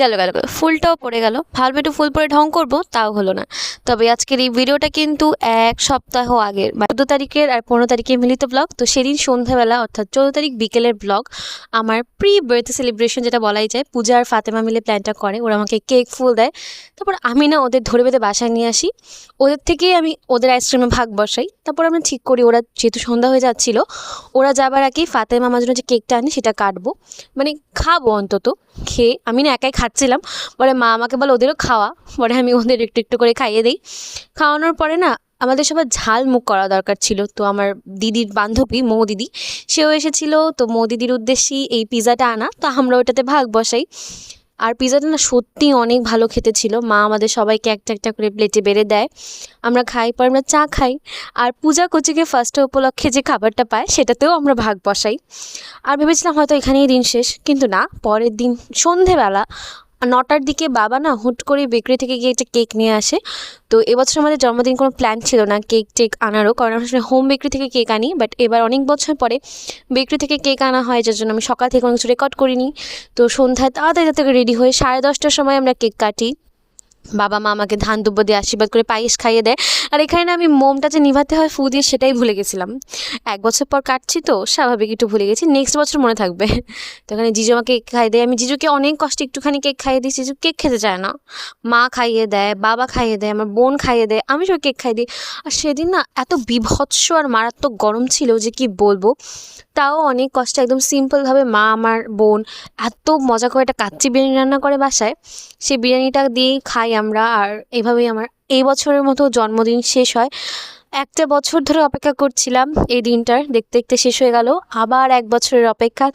গেল গেল গেল, ফুলটাও পড়ে গেল। ভাবলাম একটু ফুল পরে ঢং করবো, তাও হলো না। তবে আজকের এই ভিডিওটা কিন্তু 1 সপ্তাহ আগের, 14 তারিখের আর 15 তারিখে মিলিত ব্লগ। তো সেদিন সন্ধ্যাবেলা অর্থাৎ 14 তারিখ বিকেলের ব্লগ। আমার প্রি বার্থডে সেলিব্রেশন যেটা বলাই যায়, পূজা আর ফাতেমা মিলে প্ল্যানটা করে। ওরা আমাকে কেক ফুল দেয়, তারপর আমি না ওদের ধরে বেঁধে বাসায় নিয়ে আসি। ওদের থেকেই আমি ওদের আইসক্রিমে ভাগ বসাই। তারপর আমরা ঠিক করি, ওরা যেহেতু সন্ধ্যা হয়ে যাচ্ছিলো, ওরা যাবার আগেই ফাতেমা আমার জন্য যে কেকটা আনে সেটা কাটবো, মানে খাবো অন্তত। খেয়ে আমি না একাই খাচ্ছিলাম, পরে মা আমাকে বলে ওদেরও খাওয়া। পরে আমি ওদের একটু একটু করে খাইয়ে দিই। খাওয়ানোর পরে না আমাদের সবার ঝাল মুখ করা দরকার ছিল, তো আমার দিদির বান্ধবী মৌ দিদি, সেও এসেছিলো। তো মৌ দিদির উদ্দেশ্যেই এই পিৎজাটা আনা, তো আমরা ওটাতে ভাগ বসাই। আর পিৎজাটা না সত্যি অনেক ভালো খেতে ছিল। মা আমাদের সবাইকে একটা একটা করে প্লেটে বেড়ে দেয়, আমরা খাই। পর আমরা চা খাই, আর পূজা কচিকে ফার্স্টে উপলক্ষে যে খাবারটা পায় সেটাতেও আমরা ভাগ বসাই। আর ভেবেছিলাম হয়তো এখানেই দিন শেষ, কিন্তু না, পরের দিন সন্ধেবেলা 9টার দিকে বাবা না হুট করে বেকারি থেকে গিয়ে একটা কেক নিয়ে আসে। তো এবছর আমাদের জন্মদিন কোনো প্ল্যান ছিল না কেক টেক আনারও, কারণ আমরা আসলে হোম বেকারি থেকে কেক আনি। বাট এবার অনেক বছর পরে বেকারি থেকে কেক আনা হয়, যার জন্য আমি সকাল থেকে কোনো কিছু রেকর্ড করিনি। তো সন্ধ্যায় তাড়াতাড়ি রেডি হয়ে 10:30টার সময় আমরা কেক কাটি। বাবা মা আমাকে ধান দুব্বো দিয়ে আশীর্বাদ করে পায়েস খাইয়ে দেয়। আর এখানে না আমি মোমটা যে নিভাতে হয় ফু দিয়ে, সেটাই ভুলে গেছিলাম। 1 বছর পর কাটছি তো স্বাভাবিক একটু ভুলে গেছি, নেক্সট বছর মনে থাকবে। তো এখানে জিজু আমাকে কেক খাইয়ে দেয়, আমি জিজুকে অনেক কষ্টে একটুখানি কেক খাইয়ে দিই। জিজু কেক খেতে চায় না, মা খাইয়ে দেয়, বাবা খাইয়ে দেয়, আমার বোন খাইয়ে দেয়, আমি সব কেক খাইয়ে দিই। আর সেদিন না এত বীভৎস আর মারাত্মক গরম ছিল যে কি বলবো। তাও অনেক কষ্টে একদম সিম্পলভাবে মা আমার বোন এত মজা করে একটা কাচ্চি বিরিয়ানি রান্না করে বাসায়, সেই বিরিয়ানিটা দিয়েই খাই আমরা। আর এভাবেই আমার এই বছরের মতো জন্মদিন শেষ হয়। একটা বছর ধরে অপেক্ষা করছিলাম এই দিনটার, দেখতে দেখতে শেষ হয়ে গেল। আবার 1 বছরের অপেক্ষা।